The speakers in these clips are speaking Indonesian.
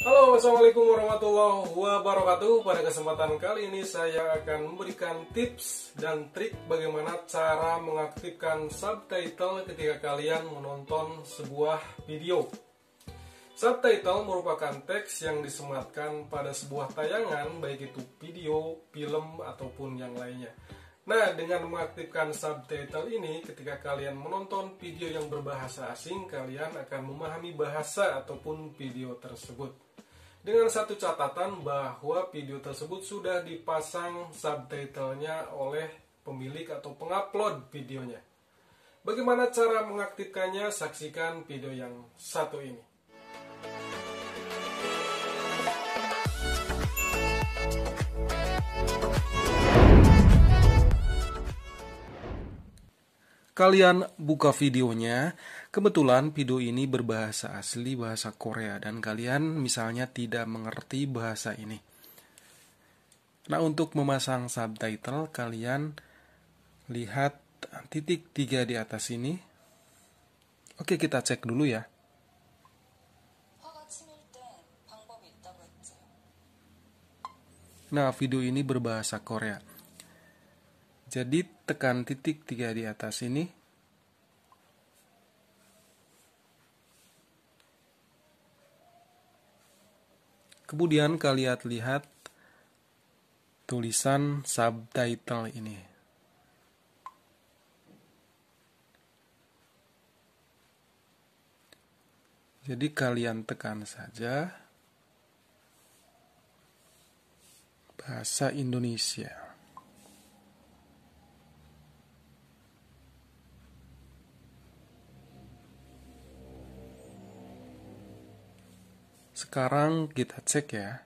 Halo, assalamualaikum warahmatullahi wabarakatuh. Pada kesempatan kali ini saya akan memberikan tips dan trik bagaimana cara mengaktifkan subtitle ketika kalian menonton sebuah video. Subtitle merupakan teks yang disematkan pada sebuah tayangan, baik itu video, film, ataupun yang lainnya. Nah, dengan mengaktifkan subtitle ini, ketika kalian menonton video yang berbahasa asing, kalian akan memahami bahasa ataupun video tersebut. Dengan satu catatan bahwa video tersebut sudah dipasang subtitlenya oleh pemilik atau pengupload videonya. Bagaimana cara mengaktifkannya? Saksikan video yang satu ini. Kalian buka videonya, kebetulan video ini berbahasa asli bahasa Korea dan kalian misalnya tidak mengerti bahasa ini. Nah, untuk memasang subtitle kalian lihat titik 3 di atas ini. Oke, kita cek dulu ya. Nah, video ini berbahasa Korea. Jadi tekan titik 3 di atas ini. Kemudian kalian lihat tulisan subtitle ini. Jadi kalian tekan saja bahasa Indonesia. Sekarang kita cek ya.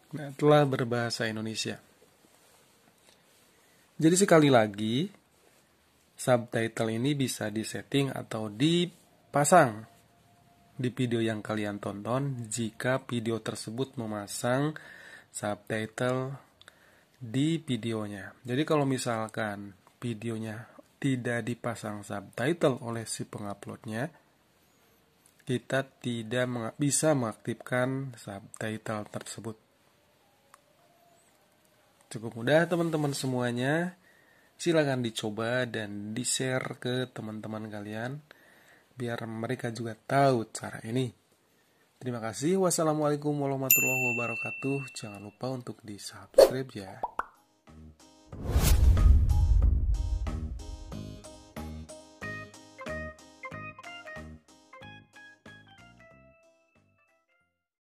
Nah, telah berbahasa Indonesia. Jadi sekali lagi, subtitle ini bisa disetting atau dipasang di video yang kalian tonton jika video tersebut memasang subtitle di videonya. Jadi kalau misalkan videonya tidak dipasang subtitle oleh si penguploadnya, kita tidak bisa mengaktifkan subtitle tersebut. Cukup mudah teman-teman semuanya. Silakan dicoba dan di-share ke teman-teman kalian biar mereka juga tahu cara ini. Terima kasih. Wassalamualaikum warahmatullahi wabarakatuh. Jangan lupa untuk di-subscribe ya.